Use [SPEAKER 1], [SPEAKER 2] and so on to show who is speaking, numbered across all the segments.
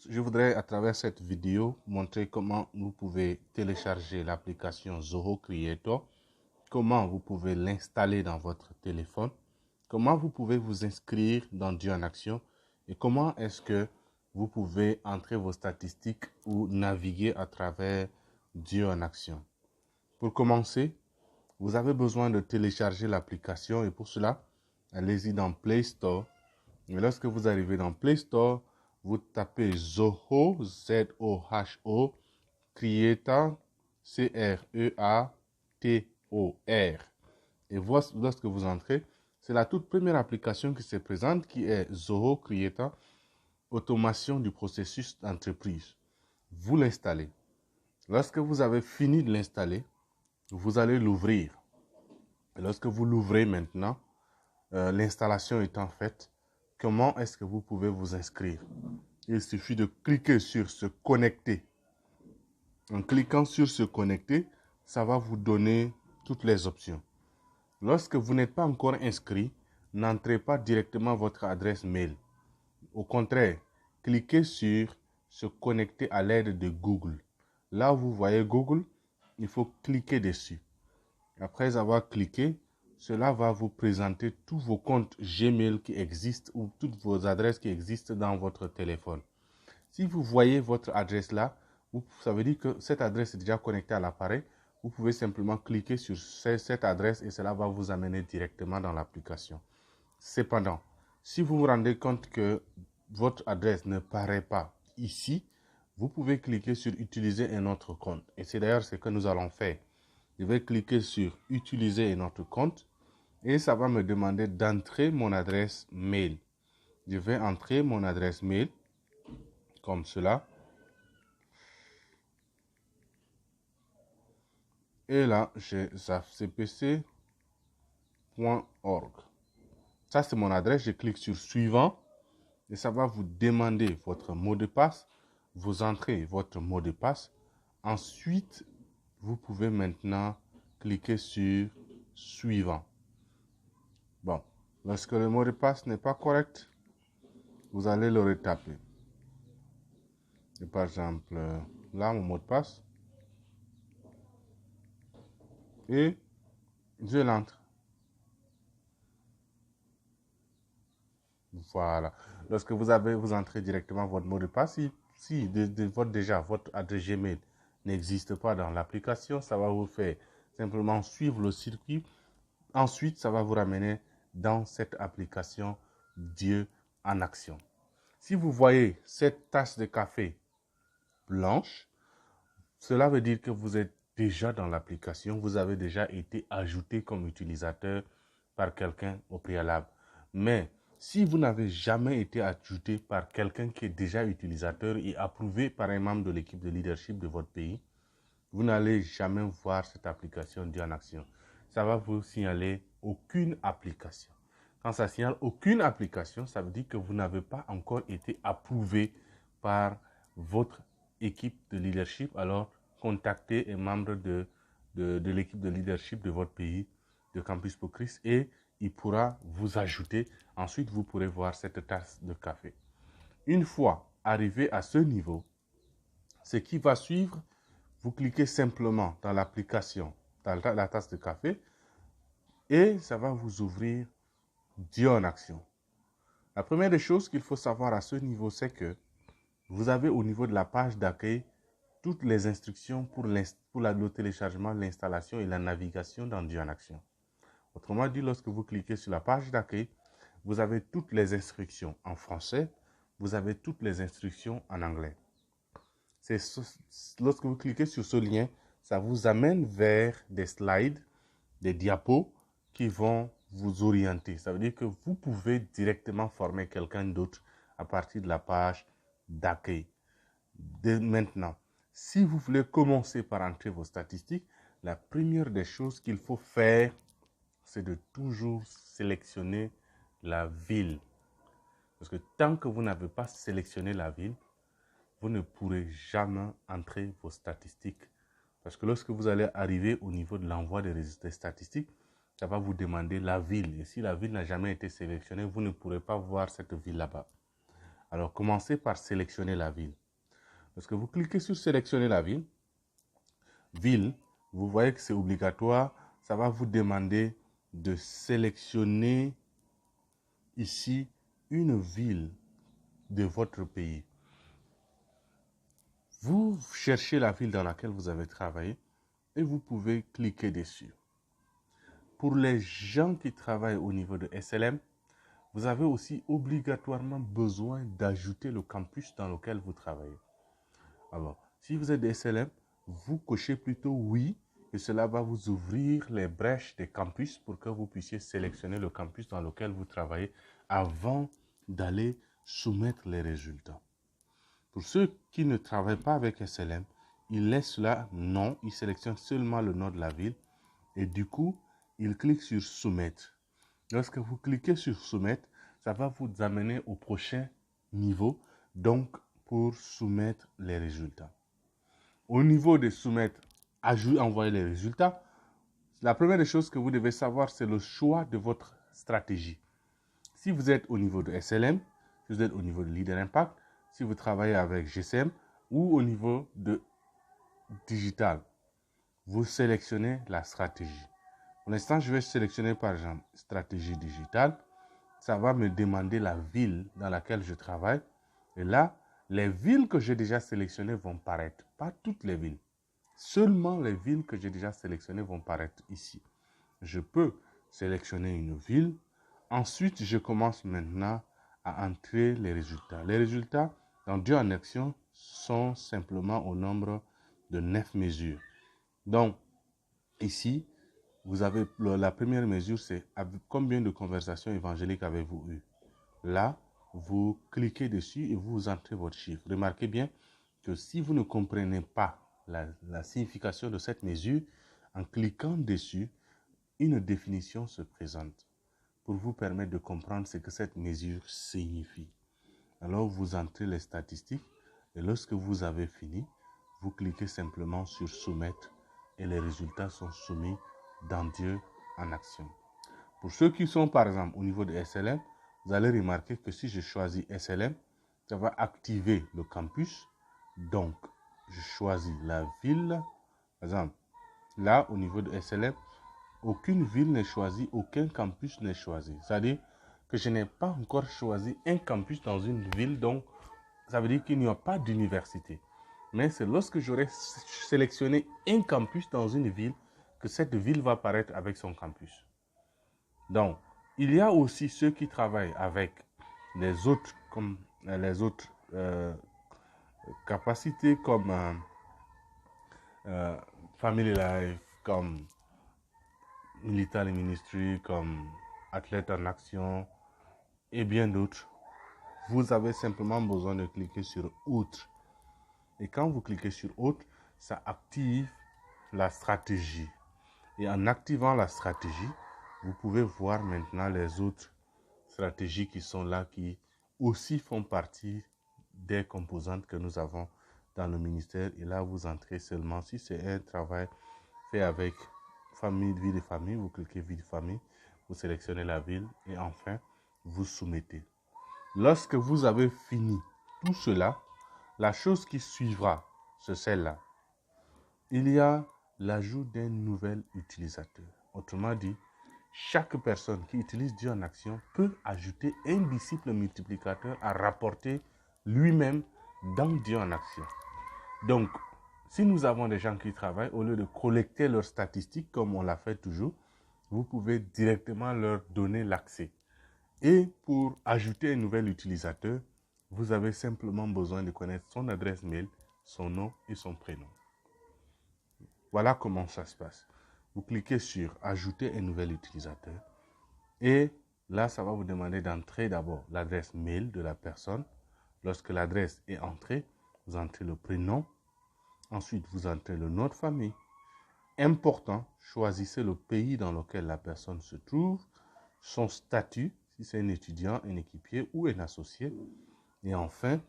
[SPEAKER 1] Je voudrais à travers cette vidéo montrer comment vous pouvez télécharger l'application Zoho Creator, comment vous pouvez l'installer dans votre téléphone, comment vous pouvez vous inscrire dans Dieu en Action et comment est-ce que vous pouvez entrer vos statistiques ou naviguer à travers Dieu en Action. Pour commencer, vous avez besoin de télécharger l'application et pour cela, allez-y dans Play Store. Et lorsque vous arrivez dans Play Store, vous tapez Zoho, Z-O-H-O, Creator, C-R-E-A-T-O-R. Et lorsque vous entrez, c'est la toute première application qui se présente qui est Zoho Creator, automation du processus d'entreprise. Vous l'installez. Lorsque vous avez fini de l'installer, vous allez l'ouvrir. Lorsque vous l'ouvrez maintenant, l'installation étant faite, comment est-ce que vous pouvez vous inscrire? Il suffit de cliquer sur se connecter. En cliquant sur se connecter, ça va vous donner toutes les options. Lorsque vous n'êtes pas encore inscrit, n'entrez pas directement votre adresse mail. Au contraire, cliquez sur se connecter à l'aide de Google. Là où vous voyez Google, il faut cliquer dessus. Après avoir cliqué, cela va vous présenter tous vos comptes Gmail qui existent ou toutes vos adresses qui existent dans votre téléphone. Si vous voyez votre adresse là, ça veut dire que cette adresse est déjà connectée à l'appareil. Vous pouvez simplement cliquer sur cette adresse et cela va vous amener directement dans l'application. Cependant, si vous vous rendez compte que votre adresse ne paraît pas ici, vous pouvez cliquer sur utiliser un autre compte. Et c'est d'ailleurs ce que nous allons faire. Je vais cliquer sur utiliser un autre compte et ça va me demander d'entrer mon adresse mail. Je vais entrer mon adresse mail comme cela. Et là, j'ai zafcpc.org. Ça, c'est mon adresse. Je clique sur suivant et ça va vous demander votre mot de passe. Vous entrez votre mot de passe. Ensuite, vous pouvez maintenant cliquer sur suivant. Bon, lorsque le mot de passe n'est pas correct, vous allez le retaper. Et par exemple, là, mon mot de passe. Et je l'entre. Voilà. Lorsque vous entrez directement votre mot de passe, si votre adresse Gmail n'existe pas dans l'application, ça va vous faire simplement suivre le circuit. Ensuite, ça va vous ramener dans cette application Dieu en Action. Si vous voyez cette tasse de café blanche, cela veut dire que vous êtes déjà dans l'application. Vous avez déjà été ajouté comme utilisateur par quelqu'un au préalable. Mais si vous n'avez jamais été ajouté par quelqu'un qui est déjà utilisateur et approuvé par un membre de l'équipe de leadership de votre pays, vous n'allez jamais voir cette application Dieu en Action. Ça va vous signaler aucune application. Quand ça signale aucune application, ça veut dire que vous n'avez pas encore été approuvé par votre équipe de leadership. Alors, contactez un membre de l'équipe de leadership de votre pays, de Campus pour Christ, et il pourra vous ajouter. Ensuite, vous pourrez voir cette tasse de café. Une fois arrivé à ce niveau, ce qui va suivre, vous cliquez simplement dans l'application, dans la tasse de café, et ça va vous ouvrir Dieu en Action. La première des choses qu'il faut savoir à ce niveau, c'est que vous avez au niveau de la page d'accueil toutes les instructions pour le téléchargement, l'installation et la navigation dans Dieu en Action. Autrement dit, lorsque vous cliquez sur la page d'accueil, vous avez toutes les instructions en français, vous avez toutes les instructions en anglais. Lorsque vous cliquez sur ce lien, ça vous amène vers des slides, des diapos qui vont vous orienter. Ça veut dire que vous pouvez directement former quelqu'un d'autre à partir de la page d'accueil. Dès maintenant, si vous voulez commencer par entrer vos statistiques, la première des choses qu'il faut faire, c'est de toujours sélectionner la ville. Parce que tant que vous n'avez pas sélectionné la ville, vous ne pourrez jamais entrer vos statistiques. Parce que lorsque vous allez arriver au niveau de l'envoi des résultats statistiques, ça va vous demander la ville. Et si la ville n'a jamais été sélectionnée, vous ne pourrez pas voir cette ville là-bas. Alors, commencez par sélectionner la ville. Lorsque vous cliquez sur sélectionner la ville, vous voyez que c'est obligatoire. Ça va vous demander de sélectionner ici une ville de votre pays. Vous cherchez la ville dans laquelle vous avez travaillé et vous pouvez cliquer dessus. Pour les gens qui travaillent au niveau de SLM, vous avez aussi obligatoirement besoin d'ajouter le campus dans lequel vous travaillez. Alors, si vous êtes de SLM, vous cochez plutôt oui et cela va vous ouvrir les brèches des campus pour que vous puissiez sélectionner le campus dans lequel vous travaillez avant d'aller soumettre les résultats. Pour ceux qui ne travaillent pas avec SLM, ils laissent là non, ils sélectionnent seulement le nom de la ville et du coup, ils cliquent sur soumettre. Lorsque vous cliquez sur soumettre, ça va vous amener au prochain niveau, donc pour soumettre les résultats. Au niveau de soumettre, envoyer les résultats, la première des choses que vous devez savoir, c'est le choix de votre stratégie. Si vous êtes au niveau de SLM, si vous êtes au niveau de Leader Impact, si vous travaillez avec GCM ou au niveau de digital, vous sélectionnez la stratégie. Pour l'instant, je vais sélectionner par exemple stratégie digitale. Ça va me demander la ville dans laquelle je travaille. Et là, les villes que j'ai déjà sélectionnées vont paraître. Pas toutes les villes. Seulement les villes que j'ai déjà sélectionnées vont paraître ici. Je peux sélectionner une ville. Ensuite, je commence maintenant à entrer les résultats. Les résultats dans Dieu en action sont simplement au nombre de 9 mesures. Donc, ici, vous avez la première mesure, c'est combien de conversations évangéliques avez-vous eu? Là, vous cliquez dessus et vous entrez votre chiffre. Remarquez bien que si vous ne comprenez pas la signification de cette mesure, en cliquant dessus, une définition se présente pour vous permettre de comprendre ce que cette mesure signifie. Alors, vous entrez les statistiques et lorsque vous avez fini, vous cliquez simplement sur soumettre et les résultats sont soumis dans Dieu en action. Pour ceux qui sont par exemple au niveau de SLM, vous allez remarquer que si je choisis SLM, ça va activer le campus. Donc, je choisis la ville. Par exemple, là au niveau de SLM, aucune ville n'est choisie, aucun campus n'est choisi. C'est-à-dire que je n'ai pas encore choisi un campus dans une ville, donc ça veut dire qu'il n'y a pas d'université. Mais c'est lorsque j'aurai sélectionné un campus dans une ville que cette ville va apparaître avec son campus. Donc, il y a aussi ceux qui travaillent avec les autres, capacités comme Family Life, comme Military Ministry, comme Athlète en Action et bien d'autres. Vous avez simplement besoin de cliquer sur Autre. Et quand vous cliquez sur Autre, ça active la stratégie. Et en activant la stratégie, vous pouvez voir maintenant les autres stratégies qui sont là, qui aussi font partie des composantes que nous avons dans le ministère. Et là, vous entrez seulement, si c'est un travail fait avec famille, vie de famille, vous cliquez vie de famille, vous sélectionnez la ville et enfin, vous soumettez. Lorsque vous avez fini tout cela, la chose qui suivra, c'est celle-là. Il y a l'ajout d'un nouvel utilisateur. Autrement dit, chaque personne qui utilise Dieu en action peut ajouter un disciple multiplicateur à rapporter lui-même dans Dieu en action. Donc, si nous avons des gens qui travaillent, au lieu de collecter leurs statistiques comme on l'a fait toujours, vous pouvez directement leur donner l'accès. Et pour ajouter un nouvel utilisateur, vous avez simplement besoin de connaître son adresse mail, son nom et son prénom. Voilà comment ça se passe. Vous cliquez sur ajouter un nouvel utilisateur et là, ça va vous demander d'entrer d'abord l'adresse mail de la personne. Lorsque l'adresse est entrée, vous entrez le prénom. Ensuite, vous entrez le nom de famille. Important, choisissez le pays dans lequel la personne se trouve, son statut, si c'est un étudiant, un équipier ou un associé. Et enfin,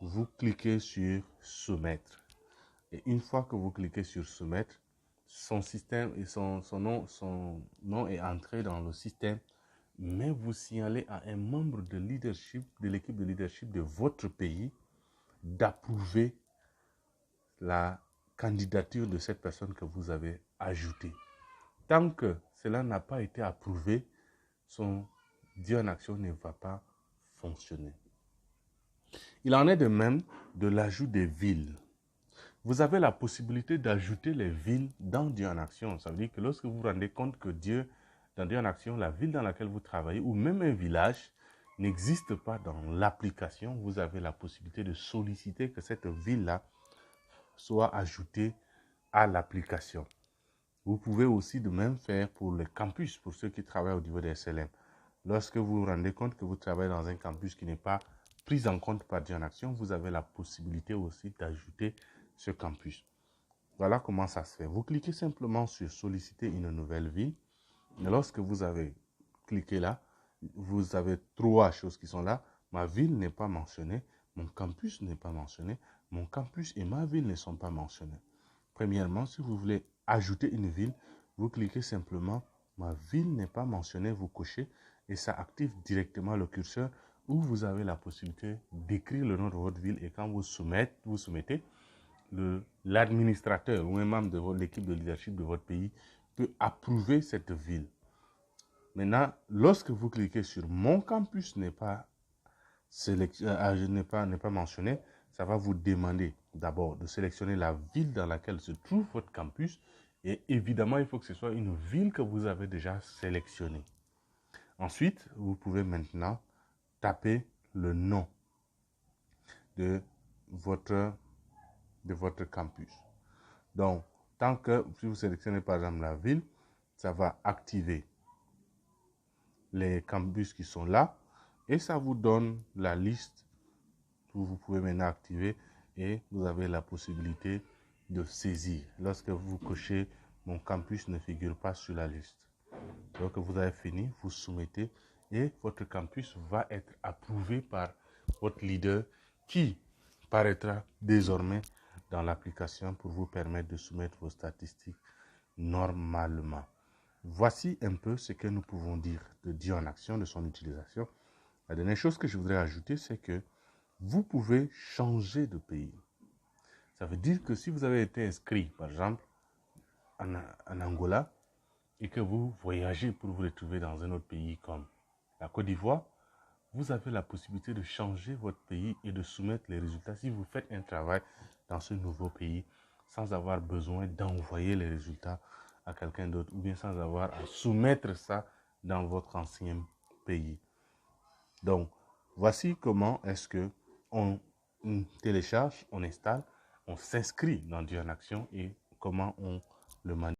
[SPEAKER 1] vous cliquez sur soumettre. Et une fois que vous cliquez sur soumettre, son système et son nom est entré dans le système mais vous signalez à un membre de leadership, de l'équipe de leadership de votre pays, d'approuver la candidature de cette personne que vous avez ajoutée. Tant que cela n'a pas été approuvé, son Dieu en action ne va pas fonctionner. Il en est de même de l'ajout des villes. Vous avez la possibilité d'ajouter les villes dans Dieu en action. Ça veut dire que lorsque vous vous rendez compte que dans Dieu en action, la ville dans laquelle vous travaillez, ou même un village, n'existe pas dans l'application, vous avez la possibilité de solliciter que cette ville-là soit ajoutée à l'application. Vous pouvez aussi de même faire pour le campus, pour ceux qui travaillent au niveau des SLM. Lorsque vous vous rendez compte que vous travaillez dans un campus qui n'est pas pris en compte par Dieu en action, vous avez la possibilité aussi d'ajouter ce campus. Voilà comment ça se fait. Vous cliquez simplement sur solliciter une nouvelle ville. Et lorsque vous avez cliqué là, vous avez 3 choses qui sont là. Ma ville n'est pas mentionnée, mon campus n'est pas mentionné, mon campus et ma ville ne sont pas mentionnés. Premièrement, si vous voulez ajouter une ville, vous cliquez simplement ma ville n'est pas mentionnée, vous cochez et ça active directement le curseur où vous avez la possibilité d'écrire le nom de votre ville et quand vous soumettez, l'administrateur ou un membre de l'équipe de leadership de votre pays peut approuver cette ville. Maintenant, lorsque vous cliquez sur mon campus n'est pas mentionné, ça va vous demander d'abord de sélectionner la ville dans laquelle se trouve votre campus et évidemment, il faut que ce soit une ville que vous avez déjà sélectionnée. Ensuite, vous pouvez maintenant taper le nom de votre campus. Donc, tant que si vous sélectionnez par exemple la ville, ça va activer les campus qui sont là et ça vous donne la liste que vous pouvez maintenant activer et vous avez la possibilité de saisir. Lorsque vous cochez mon campus ne figure pas sur la liste. Donc vous avez fini, vous soumettez et votre campus va être approuvé par votre leader qui paraîtra désormais dans l'application pour vous permettre de soumettre vos statistiques normalement. Voici un peu ce que nous pouvons dire de Dieu en action, de son utilisation. La dernière chose que je voudrais ajouter, c'est que vous pouvez changer de pays. Ça veut dire que si vous avez été inscrit, par exemple, en Angola, et que vous voyagez pour vous retrouver dans un autre pays comme la Côte d'Ivoire, vous avez la possibilité de changer votre pays et de soumettre les résultats si vous faites un travail dans ce nouveau pays sans avoir besoin d'envoyer les résultats à quelqu'un d'autre ou bien sans avoir à soumettre ça dans votre ancien pays. Donc, voici comment est-ce que on télécharge, on installe, on s'inscrit dans Dieu en action et comment on le manipule.